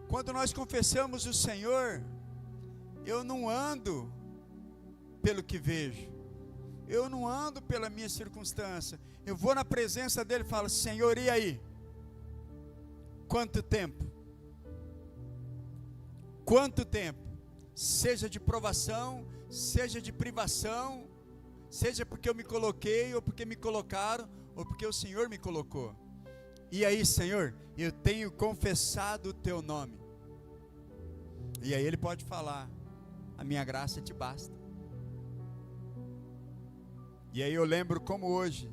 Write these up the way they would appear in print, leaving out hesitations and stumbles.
Quando nós confessamos o Senhor, eu não ando pelo que vejo, eu não ando pela minha circunstância, eu vou na presença dele e falo: Senhor, e aí? Quanto tempo? Quanto tempo? Seja de provação, seja de privação, seja porque eu me coloquei, ou porque me colocaram, ou porque o Senhor me colocou. E aí, Senhor, eu tenho confessado o teu nome. E aí ele pode falar: a minha graça te basta. E aí eu lembro como hoje,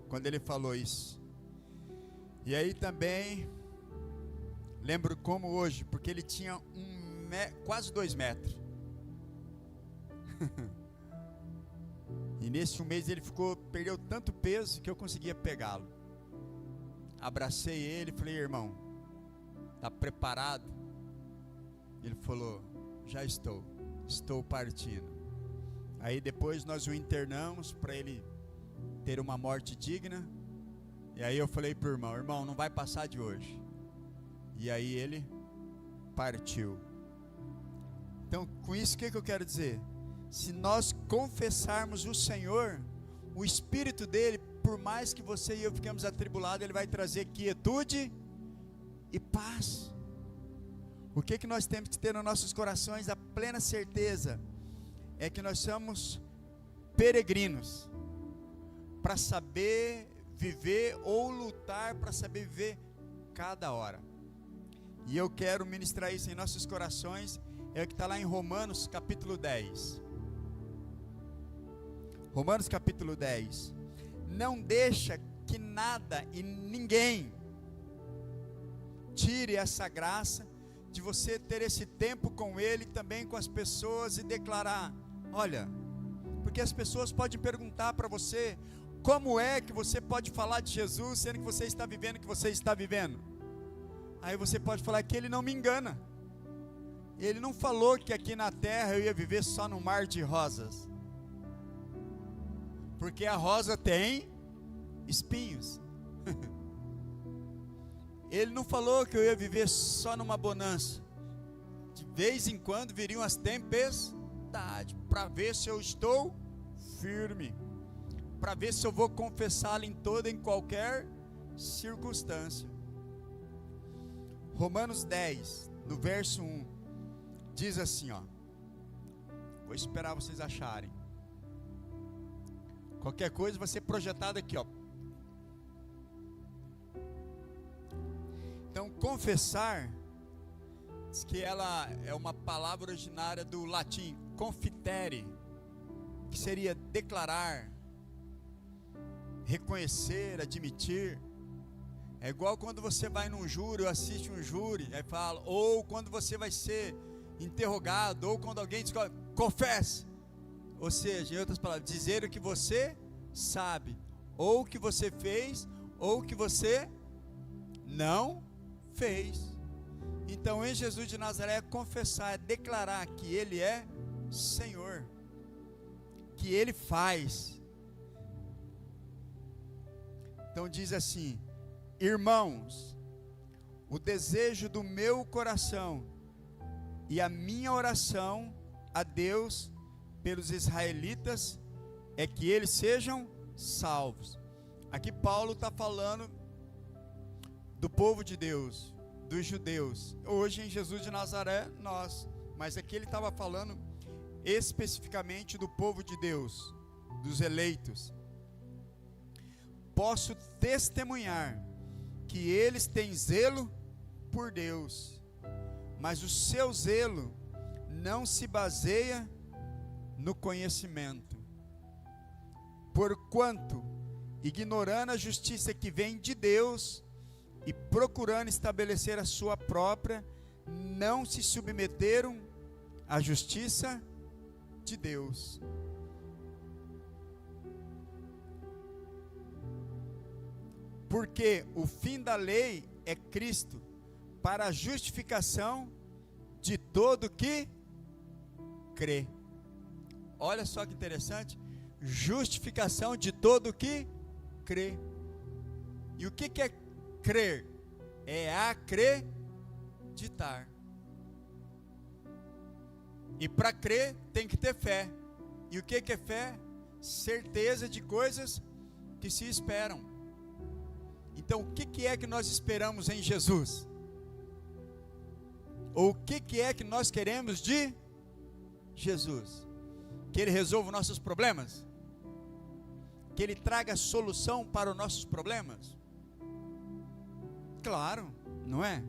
quando ele falou isso. E aí também lembro como hoje, porque ele tinha quase 2 metros. E nesse 1 mês ele perdeu tanto peso que eu conseguia pegá-lo. Abracei ele e falei: irmão, está preparado? Ele falou: já estou partindo. Aí depois nós o internamos para ele ter uma morte digna. E aí eu falei para o irmão: irmão, não vai passar de hoje. E aí ele partiu. Então, com isso, o que eu quero dizer? Se nós confessarmos o Senhor, o Espírito dele, por mais que você e eu fiquemos atribulados, ele vai trazer quietude e paz. O que nós temos que ter nos nossos corações? A plena certeza é que nós somos peregrinos, para saber viver, ou lutar para saber viver cada hora. E eu quero ministrar isso em nossos corações. É o que está lá em Romanos capítulo 10. Romanos capítulo 10. Não deixa que nada e ninguém tire essa graça de você ter esse tempo com Ele, também com as pessoas, e declarar: olha, porque as pessoas podem perguntar para você: como é que você pode falar de Jesus, sendo que você está vivendo o que você está vivendo? Aí você pode falar que Ele não me engana. Ele não falou que aqui na terra eu ia viver só no mar de rosas, porque a rosa tem espinhos. Ele não falou que eu ia viver só numa bonança. De vez em quando viriam as tempestades, para ver se eu estou firme, para ver se eu vou confessá-lo em toda e em qualquer circunstância. Romanos 10, no verso 1, diz assim, ó. Vou esperar vocês acharem. Qualquer coisa vai ser projetado aqui, ó. Então, confessar, diz que ela é uma palavra originária do latim, confitere, que seria declarar, reconhecer, admitir. É igual quando você vai num júri, ou assiste um júri, aí fala, ou quando você vai ser interrogado, ou quando alguém diz: confesse. Ou seja, em outras palavras, dizer o que você sabe, ou o que você fez, ou o que você não fez. Então, em Jesus de Nazaré, é confessar, é declarar que Ele é Senhor, que Ele faz. Então diz assim: irmãos, o desejo do meu coração e a minha oração a Deus pelos israelitas é que eles sejam salvos. Aqui Paulo está falando do povo de Deus, dos judeus. Hoje em Jesus de Nazaré, nós. Mas aqui ele estava falando especificamente do povo de Deus, dos eleitos. Posso testemunhar que eles têm zelo por Deus, mas o seu zelo não se baseia no conhecimento, porquanto, ignorando a justiça que vem de Deus e procurando estabelecer a sua própria, não se submeteram à justiça de Deus. Porque o fim da lei é Cristo, para a justificação de todo que crê. Olha só que interessante, justificação de todo que crê. E o que é crer? É acreditar. E para crer tem que ter fé. E o que é fé? Certeza de coisas que se esperam. Então o que é que nós esperamos em Jesus? Ou o que é que nós queremos de Jesus? Que Ele resolva nossos problemas? Que Ele traga solução para os nossos problemas? Claro, não é?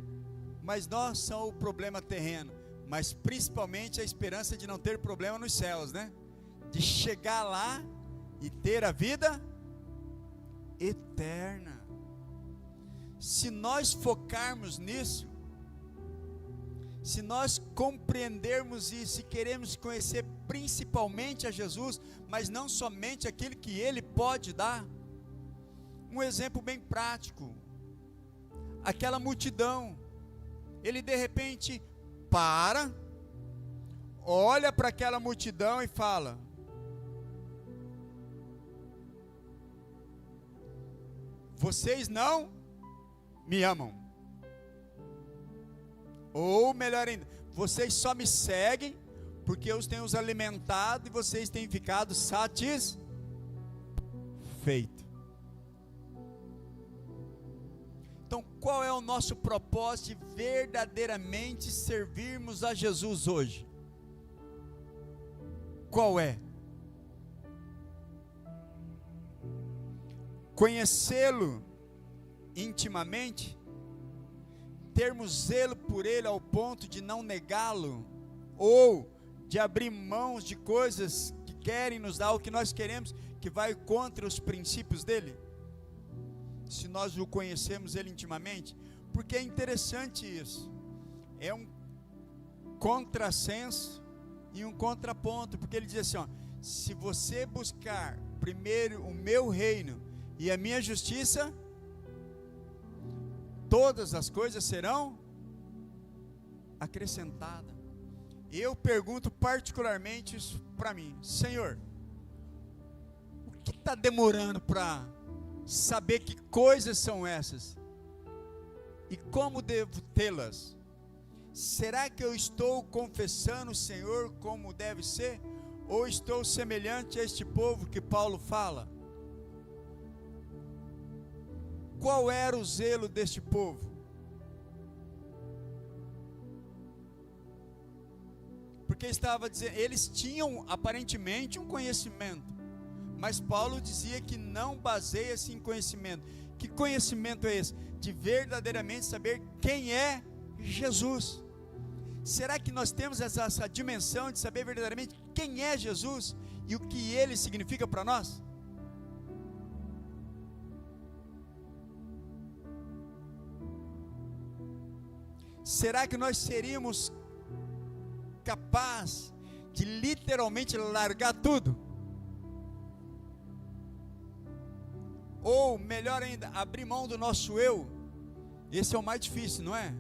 Mas nós somos o problema terreno, mas principalmente a esperança de não ter problema nos céus, né? De chegar lá e ter a vida eterna. Se nós focarmos nisso, se nós compreendermos isso e queremos conhecer principalmente a Jesus, mas não somente aquilo que Ele pode dar. Um exemplo bem prático, aquela multidão, Ele de repente para, olha para aquela multidão e fala: vocês não me amam. Ou melhor ainda, vocês só me seguem porque eu os tenho os alimentado e vocês têm ficado satisfeitos. Então, qual é o nosso propósito de verdadeiramente servirmos a Jesus hoje? Qual é? Conhecê-lo intimamente, termos zelo por Ele ao ponto de não negá-lo, ou de abrir mãos de coisas que querem nos dar o que nós queremos, que vai contra os princípios dEle? Se nós o conhecemos Ele intimamente, porque é interessante isso, é um contrassenso e um contraponto, porque Ele diz assim, ó, se você buscar primeiro o meu reino e a minha justiça, todas as coisas serão acrescentadas. Eu pergunto particularmente isso para mim: Senhor, o que está demorando para saber que coisas são essas? E como devo tê-las? Será que eu estou confessando o Senhor como deve ser? Ou estou semelhante a este povo que Paulo fala? Qual era o zelo deste povo? Porque estava dizendo, eles tinham aparentemente um conhecimento, mas Paulo dizia que não baseia-se em conhecimento. Que conhecimento é esse? De verdadeiramente saber quem é Jesus. Será que nós temos essa dimensão de saber verdadeiramente quem é Jesus e o que Ele significa para nós? Será que nós seríamos capazes de literalmente largar tudo? Ou melhor ainda, abrir mão do nosso eu? Esse é o mais difícil, não é?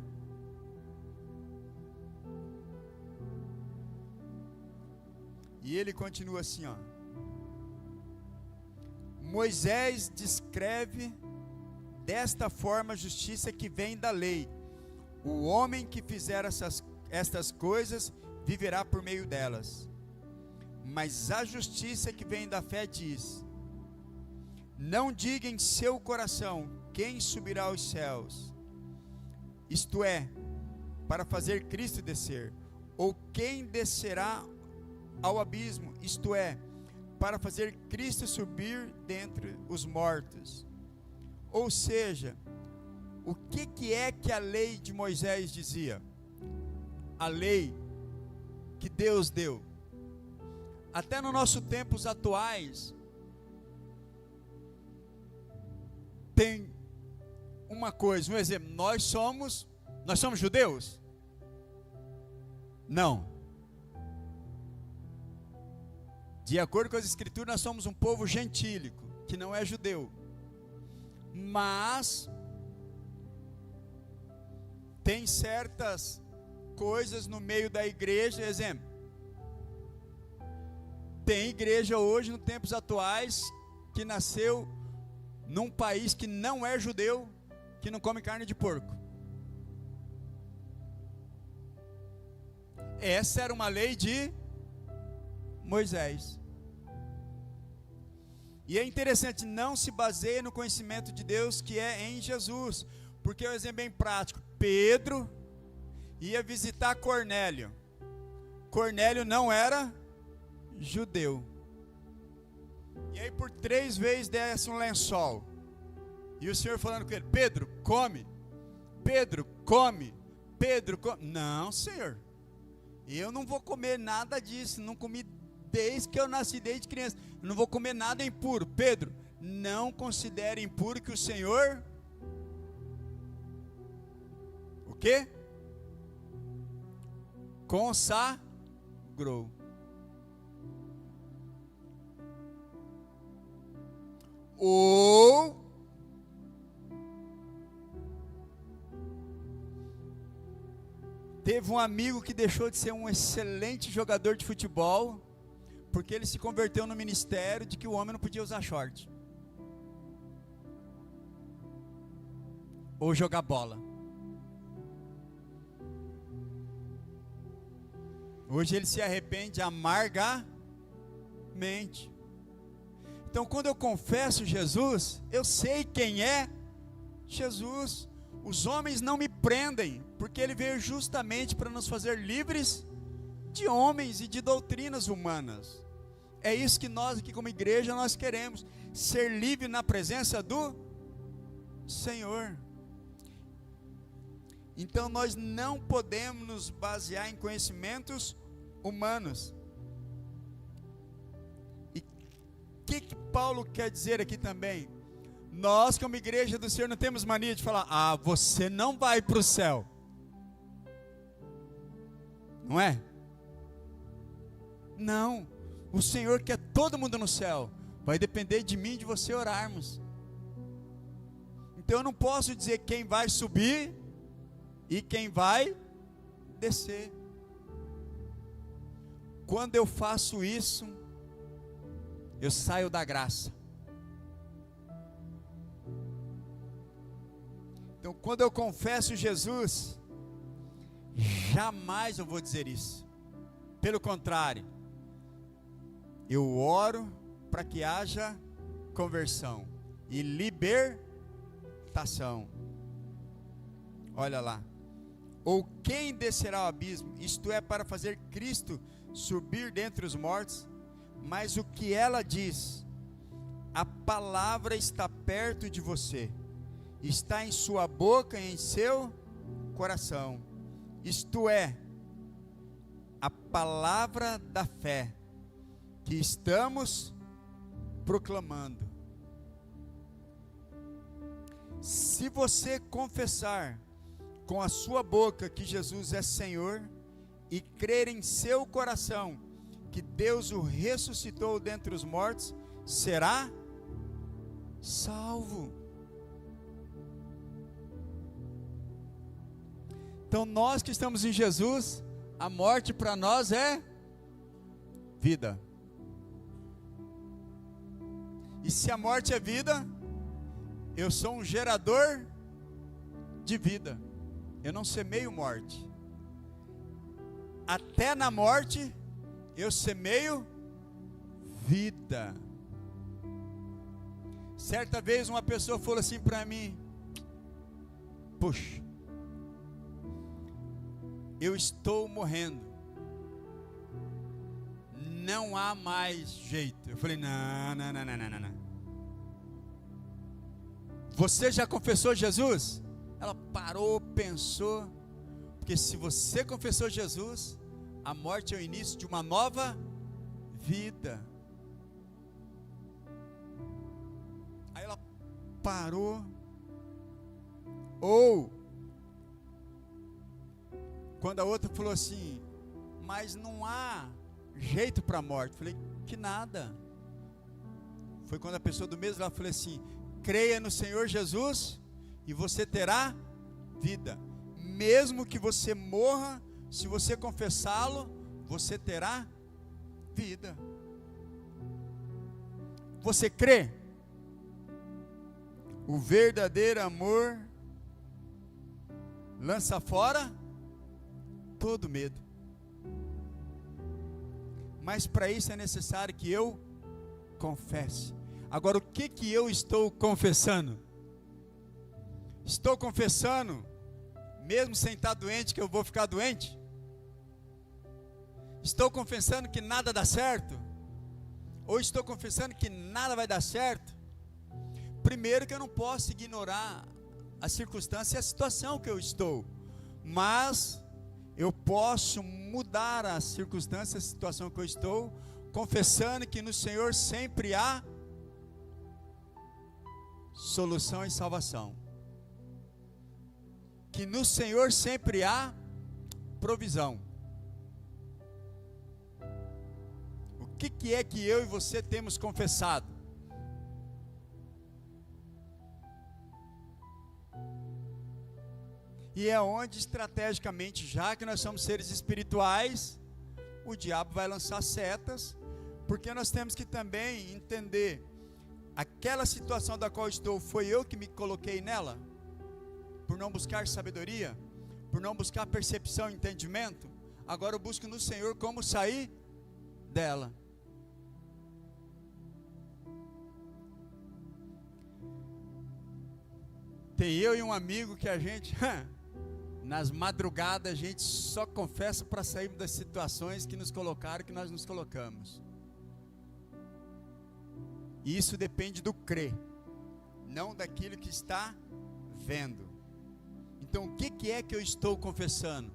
E ele continua assim, ó. Moisés descreve desta forma a justiça que vem da lei. O homem que fizer estas coisas viverá por meio delas. Mas a justiça que vem da fé diz: não diga em seu coração quem subirá aos céus, isto é, para fazer Cristo descer, ou quem descerá ao abismo, isto é, para fazer Cristo subir dentre os mortos. Ou seja, o que é que a lei de Moisés dizia? A lei que Deus deu. Até nos nossos tempos atuais, tem uma coisa, um exemplo, nós somos judeus? Não. De acordo com as escrituras, nós somos um povo gentílico, que não é judeu. Mas tem certas coisas no meio da igreja, exemplo, tem igreja hoje, nos tempos atuais, que nasceu num país que não é judeu, que não come carne de porco. Essa era uma lei de Moisés. E é interessante, não se baseia no conhecimento de Deus que é em Jesus, porque é um exemplo bem prático. Pedro ia visitar Cornélio. Cornélio não era judeu. E aí por 3 vezes desce um lençol. E o Senhor falando com ele: Pedro, come. Pedro, come. Pedro, come. Não, Senhor, eu não vou comer nada disso. Não comi desde que eu nasci, desde criança. Eu não vou comer nada impuro. Pedro, não considere impuro que o Senhor... O quê? Consagrou. Ou teve um amigo que deixou de ser um excelente jogador de futebol porque ele se converteu no ministério de que o homem não podia usar short ou jogar bola. Hoje ele se arrepende amargamente. Então, quando eu confesso Jesus, eu sei quem é Jesus. Os homens não me prendem, porque ele veio justamente para nos fazer livres de homens e de doutrinas humanas. É isso que nós aqui como igreja nós queremos, ser livre na presença do Senhor. Então nós não podemos nos basear em conhecimentos humanos. E o que Paulo quer dizer aqui também? Nós como igreja do Senhor não temos mania de falar: ah, você não vai para o céu. Não é? Não, o Senhor quer todo mundo no céu. Vai depender de mim e de você orarmos. Então eu não posso dizer quem vai subir e quem vai descer. Quando eu faço isso, eu saio da graça. Então, quando eu confesso Jesus, jamais eu vou dizer isso. Pelo contrário, eu oro para que haja conversão e libertação. Olha lá. Ou quem descerá ao abismo? Isto é, para fazer Cristo subir dentre os mortos. Mas o que ela diz? A palavra está perto de você, está em sua boca e em seu coração. Isto é, a palavra da fé que estamos proclamando. Se você confessar com a sua boca que Jesus é Senhor e crer em seu coração que Deus o ressuscitou dentre os mortos, será salvo. Então nós que estamos em Jesus, a morte para nós é vida. E se a morte é vida, eu sou um gerador de vida. Eu não semeio morte. Até na morte, eu semeio vida. Certa vez uma pessoa falou assim para mim: puxa, eu estou morrendo, não há mais jeito. Eu falei: não. Você já confessou Jesus? Ela parou, pensou, porque se você confessou Jesus, a morte é o início de uma nova vida. Aí ela parou. Ou quando a outra falou assim: mas não há jeito para a morte. Eu falei: que nada. Foi quando a pessoa do mesmo lado falou assim: creia no Senhor Jesus e você terá vida. Mesmo que você morra, se você confessá-lo, você terá vida. Você crê? O verdadeiro amor lança fora todo medo. Mas para isso é necessário que eu confesse. Agora, o que eu estou confessando? Estou confessando, mesmo sem estar doente, que eu vou ficar doente? Estou confessando que nada dá certo? Ou estou confessando que nada vai dar certo? Primeiro, que eu não posso ignorar a circunstância e a situação que eu estou, mas eu posso mudar a circunstância, a situação que eu estou, confessando que no Senhor sempre há solução e salvação, que no Senhor sempre há provisão. O que é que eu e você temos confessado? E é onde estrategicamente, já que nós somos seres espirituais, o diabo vai lançar setas, porque nós temos que também entender, aquela situação da qual estou, foi eu que me coloquei nela? Por não buscar sabedoria, por não buscar percepção e entendimento, agora eu busco no Senhor como sair dela. Tem eu e um amigo que a gente, nas madrugadas, a gente só confessa para sair das situações que nos colocaram, que nós nos colocamos. E isso depende do crer, não daquilo que está vendo. Então, o que é que eu estou confessando?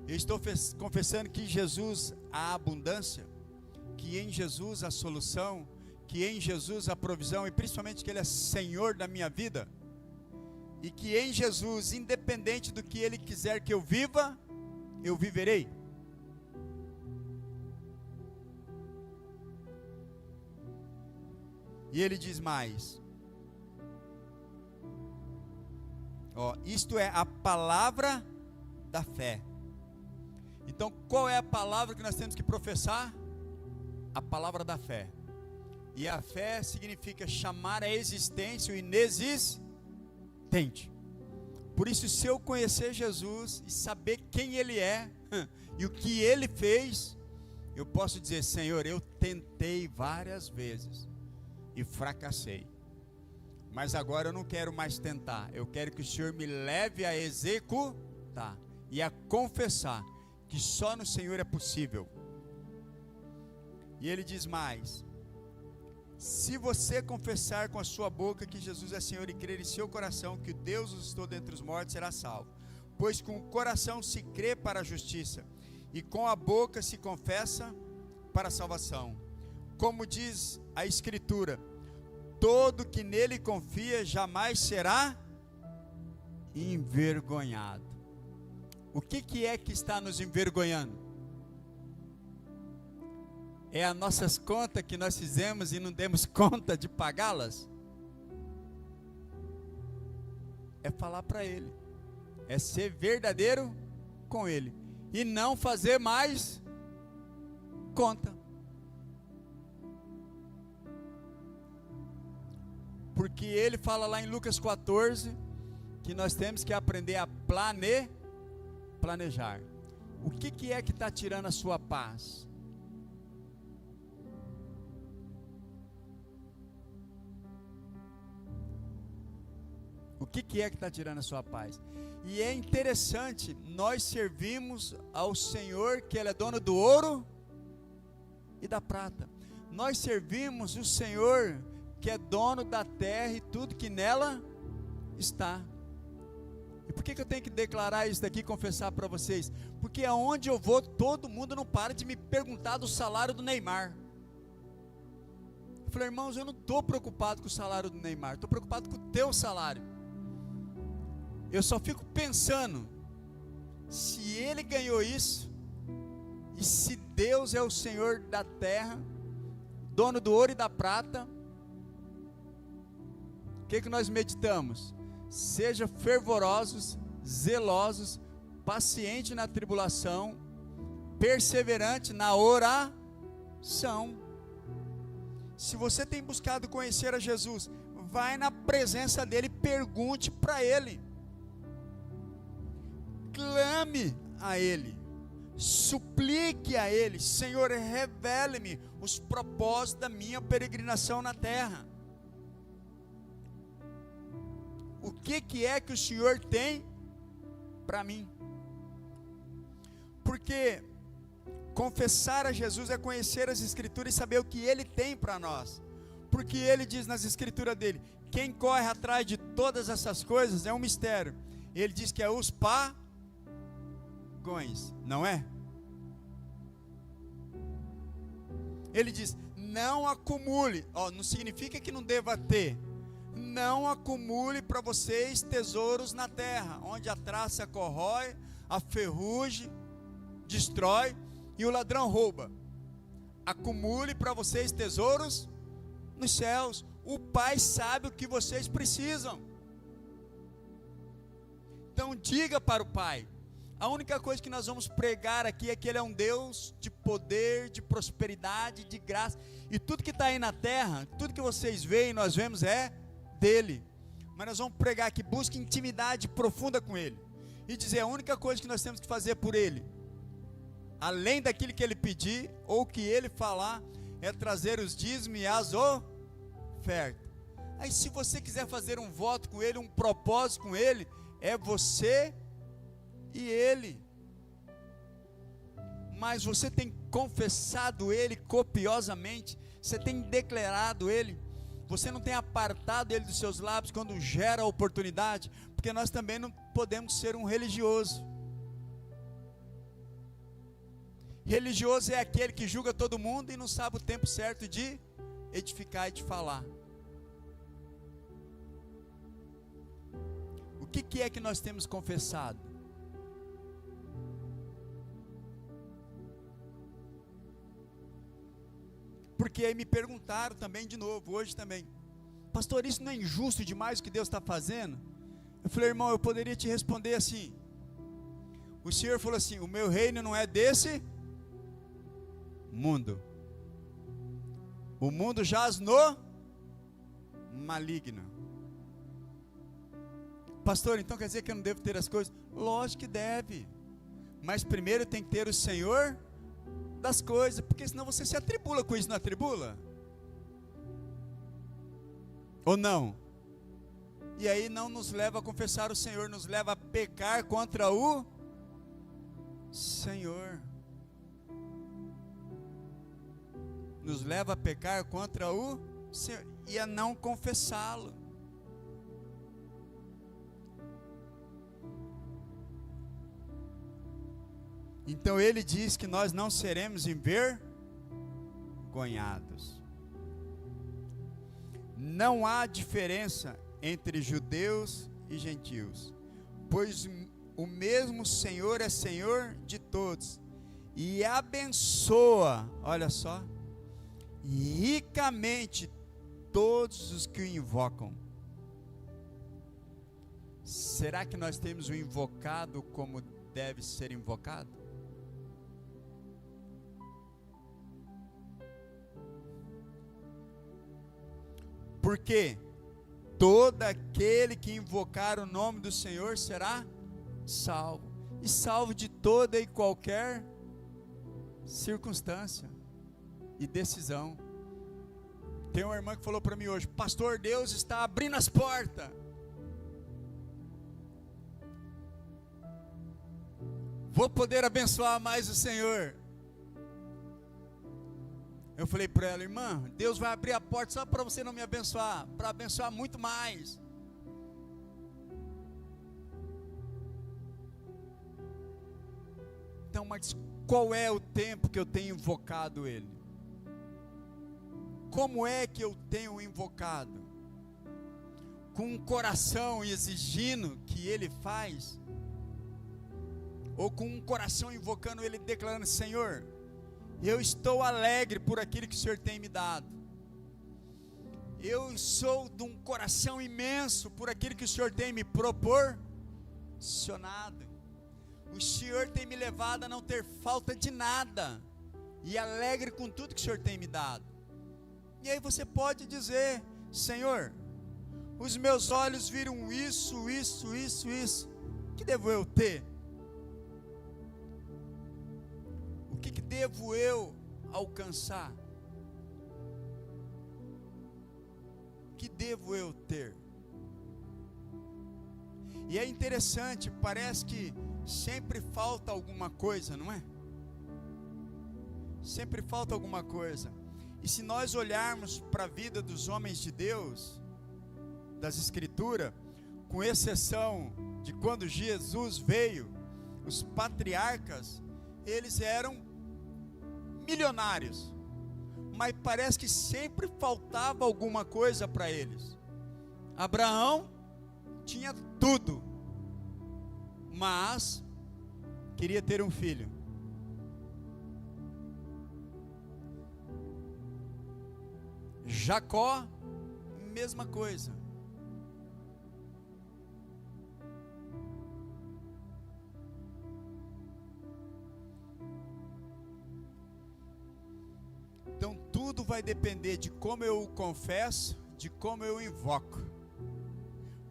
Eu estou confessando que em Jesus há abundância, que em Jesus há solução, que em Jesus há provisão, e principalmente que Ele é Senhor da minha vida, e que em Jesus, independente do que Ele quiser que eu viva, eu viverei. E Ele diz mais, isto é a palavra da fé. Então, qual é a palavra que nós temos que professar? A palavra da fé. E a fé significa chamar à existência o inexistente. Por isso, se eu conhecer Jesus e saber quem Ele é e o que Ele fez, eu posso dizer: Senhor, eu tentei várias vezes e fracassei, mas agora eu não quero mais tentar, eu quero que o Senhor me leve a executar e a confessar que só no Senhor é possível. E Ele diz mais: se você confessar com a sua boca que Jesus é Senhor e crer em seu coração que Deus ressuscitou dentre os mortos, será salvo. Pois com o coração se crê para a justiça, e com a boca se confessa para a salvação. Como diz a Escritura, todo que nele confia jamais será envergonhado. O que é que está nos envergonhando? É as nossas contas que nós fizemos e não demos conta de pagá-las? É falar para Ele, é ser verdadeiro com Ele, e não fazer mais conta. Porque Ele fala lá em Lucas 14, que nós temos que aprender a planejar. O que é que está tirando a sua paz? O que é que está tirando a sua paz? E é interessante, nós servimos ao Senhor, que Ele é dono do ouro e da prata. Nós servimos o Senhor, que é dono da terra e tudo que nela está. E por que eu tenho que declarar isso daqui e confessar para vocês? Porque aonde eu vou, todo mundo não para de me perguntar do salário do Neymar. Eu falei: irmãos, eu não estou preocupado com o salário do Neymar, estou preocupado com o teu salário. Eu só fico pensando, se ele ganhou isso, e se Deus é o Senhor da terra, dono do ouro e da prata, o que nós meditamos? Seja fervorosos, zelosos, paciente na tribulação, perseverante na oração. Se você tem buscado conhecer a Jesus, vai na presença dele e pergunte para ele. Clame a Ele, Suplique a Ele: Senhor, revele-me os propósitos da minha peregrinação na terra. O que é que o Senhor tem para mim? Porque confessar a Jesus é conhecer as Escrituras e saber o que Ele tem para nós. Porque Ele diz nas Escrituras dele: quem corre atrás de todas essas coisas é um mistério. Ele diz que é os pagões, não é? Ele diz: não acumule, não significa que não deva ter. Não acumule para vocês tesouros na terra, onde a traça corrói, a ferrugem destrói e o ladrão rouba. Acumule para vocês tesouros nos céus. O Pai sabe o que vocês precisam. Então diga para o Pai. A única coisa que nós vamos pregar aqui é que Ele é um Deus de poder, de prosperidade, de graça. E tudo que está aí na terra, tudo que vocês veem, nós vemos é dele. Mas nós vamos pregar aqui: busque intimidade profunda com Ele. E dizer: a única coisa que nós temos que fazer por Ele, além daquilo que Ele pedir, ou que Ele falar, é trazer os dízimos e as ofertas. Aí se você quiser fazer um voto com Ele, um propósito com Ele, é você e Ele. Mas você tem confessado Ele copiosamente, você tem declarado Ele, você não tem apartado Ele dos seus lábios quando gera a oportunidade, porque nós também não podemos ser um religioso. Religioso é aquele que julga todo mundo e não sabe o tempo certo de edificar e de falar. O que é que nós temos confessado? Porque aí me perguntaram também de novo, hoje também: pastor, isso não é injusto demais o que Deus está fazendo? Eu falei: irmão, eu poderia te responder assim. O Senhor falou assim: o meu reino não é desse mundo. O mundo jaz no maligno. Pastor, então quer dizer que eu não devo ter as coisas? Lógico que deve, mas primeiro tem que ter o Senhor das coisas, porque senão você se atribula com isso, não atribula? Ou não? E aí não nos leva a confessar o Senhor, nos leva a pecar contra o Senhor. Nos leva a pecar contra o Senhor e a não confessá-lo. Então ele diz que nós não seremos envergonhados. Não há diferença entre judeus e gentios, pois o mesmo Senhor é Senhor de todos e abençoa, olha só, ricamente todos os que o invocam. Será que nós temos o invocado como deve ser invocado? Porque todo aquele que invocar o nome do Senhor será salvo, e salvo de toda e qualquer circunstância e decisão. Tem uma irmã que falou para mim hoje: pastor, Deus está abrindo as portas. Vou poder abençoar mais o Senhor. Eu falei para ela: irmã, Deus vai abrir a porta só para você não me abençoar, para abençoar muito mais. Então, mas qual é o tempo que eu tenho invocado Ele? Como é que eu tenho invocado? Com um coração exigindo que Ele faz? Ou com um coração invocando Ele, declarando: Senhor, eu estou alegre por aquilo que o Senhor tem me dado. Eu sou de um coração imenso por aquilo que o Senhor tem me proporcionado. O Senhor tem me levado a não ter falta de nada, e alegre com tudo que o Senhor tem me dado. E aí você pode dizer: Senhor, os meus olhos viram isso, isso, isso, isso, que devo eu ter? que devo eu alcançar? O que devo eu ter? E é interessante, parece que sempre falta alguma coisa, não é? Sempre falta alguma coisa. E se nós olharmos para a vida dos homens de Deus, das Escrituras, com exceção de quando Jesus veio, os patriarcas, eles eram milionários, mas parece que sempre faltava alguma coisa para eles. Abraão tinha tudo, mas queria ter um filho. Jacó, mesma coisa. Então tudo vai depender de como eu o confesso, de como eu o invoco.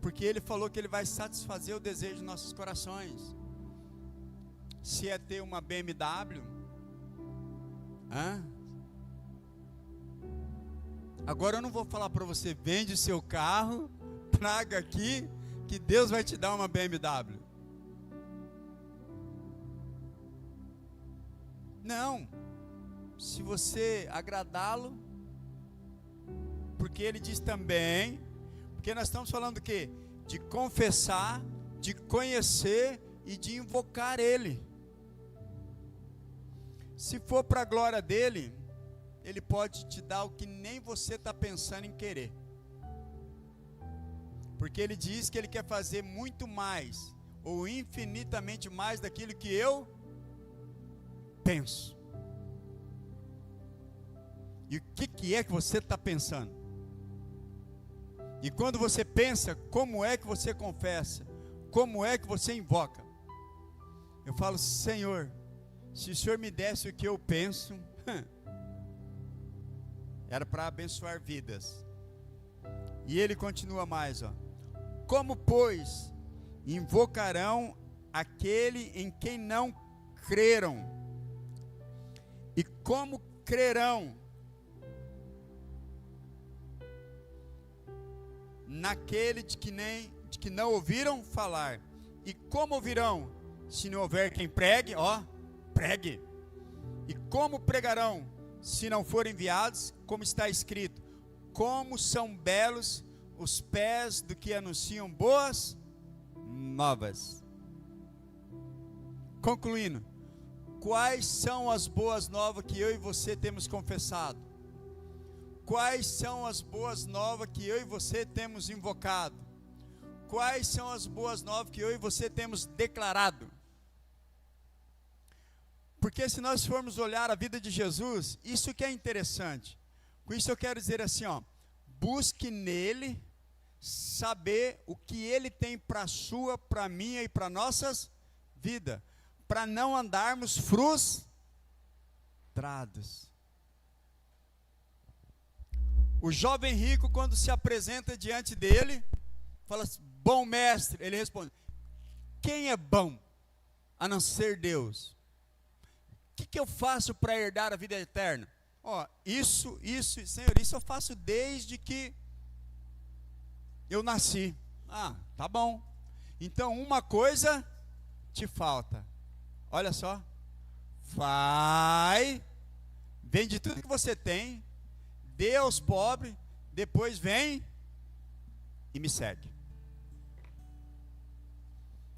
Porque ele falou que ele vai satisfazer o desejo dos nossos corações. Se é ter uma BMW, agora eu não vou falar para você, vende o seu carro, traga aqui, que Deus vai te dar uma BMW. Não. Se você agradá-lo, porque ele diz também, porque nós estamos falando do quê? De confessar, de conhecer e de invocar ele. Se for para a glória dele, ele pode te dar o que nem você está pensando em querer. Porque ele diz que ele quer fazer muito mais, ou infinitamente mais daquilo que eu penso. E o que é que você está pensando? E quando você pensa, como é que você confessa? Como é que você invoca? Eu falo, Senhor, se o Senhor me desse o que eu penso, era para abençoar vidas. E ele continua mais, ó. Como, pois, invocarão aquele em quem não creram? E como crerão naquele de que não ouviram falar? E como ouvirão, se não houver quem pregue? Ó, pregue. E como pregarão, se não forem enviados? Como está escrito, como são belos os pés do que anunciam boas novas. Concluindo, quais são as boas novas que eu e você temos confessado? Quais são as boas novas que eu e você temos invocado? Quais são as boas novas que eu e você temos declarado? Porque se nós formos olhar a vida de Jesus, isso que é interessante. Com isso eu quero dizer assim, ó, busque nele saber o que ele tem para a sua, para a minha e para nossas vidas, para não andarmos frustrados. O jovem rico, quando se apresenta diante dele, fala assim, bom mestre, ele responde, quem é bom a não ser Deus? O que eu faço para herdar a vida eterna? Ó, isso, Senhor, isso eu faço desde que eu nasci. Ah, tá bom. Então uma coisa te falta. Olha só. Vai, vende tudo que você tem, dê aos pobres, depois vem e me segue.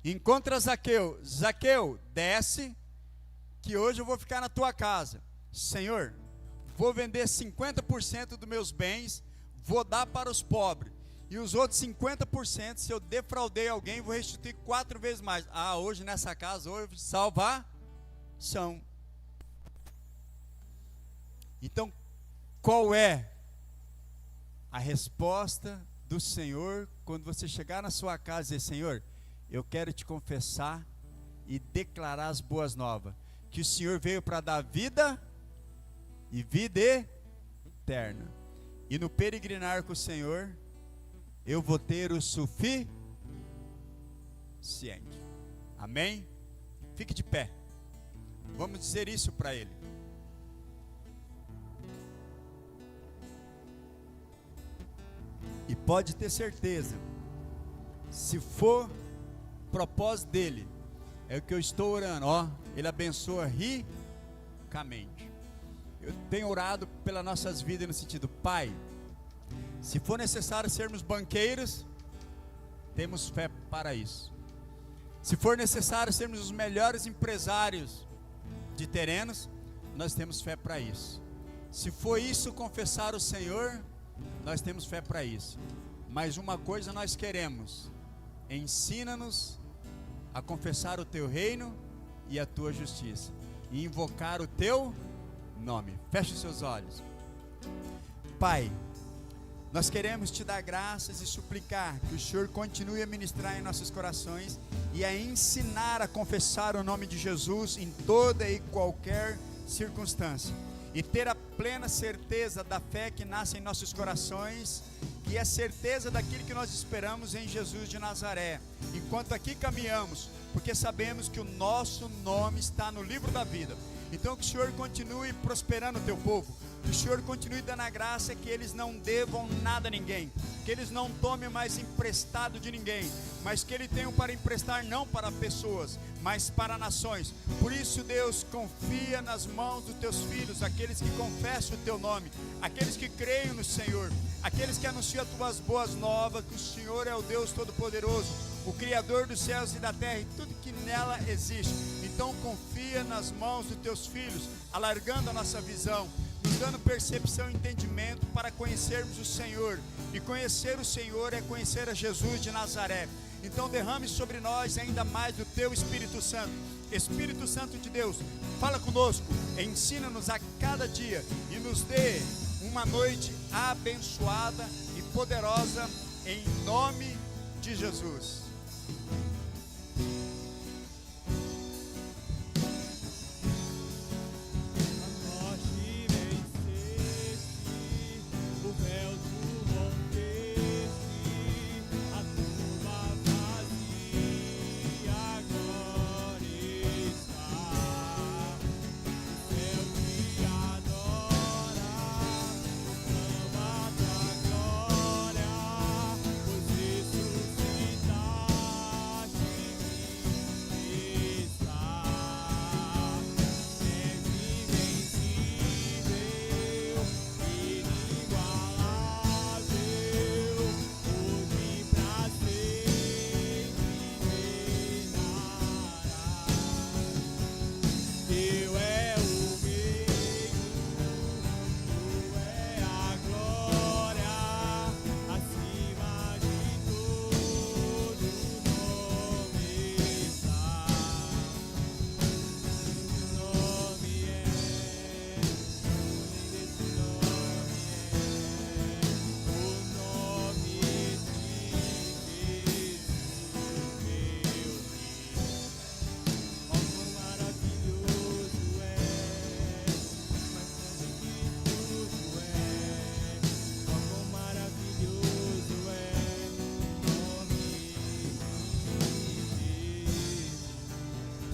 Encontra Zaqueu. Zaqueu, desce, que hoje eu vou ficar na tua casa. Senhor, vou vender 50% dos meus bens, vou dar para os pobres. E os outros 50%, se eu defraudei alguém, vou restituir 4 vezes mais. Ah, hoje nessa casa houve salvação. Então, qual é a resposta do Senhor quando você chegar na sua casa e dizer, Senhor, eu quero te confessar e declarar as boas novas, que o Senhor veio para dar vida e vida eterna. E no peregrinar com o Senhor, eu vou ter o suficiente. Amém? Fique de pé. Vamos dizer isso para Ele. E pode ter certeza, se for propósito dele, é o que eu estou orando, ó, Ele abençoa ricamente. Eu tenho orado pelas nossas vidas no sentido, Pai, se for necessário sermos banqueiros, temos fé para isso. Se for necessário sermos os melhores empresários de terrenos, nós temos fé para isso. Se for isso confessar o Senhor, nós temos fé para isso. Mas uma coisa nós queremos: ensina-nos a confessar o teu reino e a tua justiça, e invocar o teu nome. Feche os seus olhos. Pai, nós queremos te dar graças e suplicar que o Senhor continue a ministrar em nossos corações e a ensinar a confessar o nome de Jesus em toda e qualquer circunstância, e ter a plena certeza da fé que nasce em nossos corações, que é certeza daquilo que nós esperamos em Jesus de Nazaré, enquanto aqui caminhamos, porque sabemos que o nosso nome está no livro da vida. Então que o Senhor continue prosperando o teu povo, que o Senhor continue dando a graça, que eles não devam nada a ninguém, que eles não tomem mais emprestado de ninguém, mas que eles tenham para emprestar não para pessoas, mas para nações. Por isso, Deus, confia nas mãos dos teus filhos, aqueles que confessam o teu nome, aqueles que creem no Senhor, aqueles que anunciam as tuas boas novas, que o Senhor é o Deus Todo-Poderoso, o Criador dos céus e da terra e tudo que nela existe. Então confia nas mãos dos teus filhos, alargando a nossa visão, nos dando percepção e entendimento para conhecermos o Senhor, e conhecer o Senhor é conhecer a Jesus de Nazaré. Então derrame sobre nós ainda mais do teu Espírito Santo. Espírito Santo de Deus, fala conosco, ensina-nos a cada dia e nos dê uma noite abençoada e poderosa, em nome de Jesus.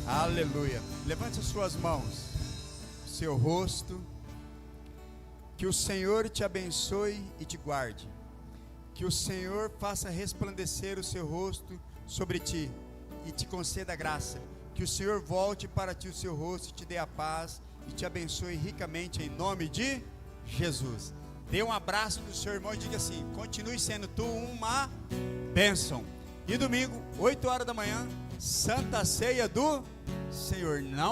Aleluia. Levante as suas mãos, seu rosto. Que o Senhor te abençoe e te guarde. Que o Senhor faça resplandecer o seu rosto sobre ti e te conceda graça. Que o Senhor volte para ti o seu rosto e te dê a paz e te abençoe ricamente, em nome de Jesus. Dê um abraço no seu irmão e diga assim: continue sendo tu uma bênção. E domingo, 8 horas da manhã, Santa Ceia do Senhor. Não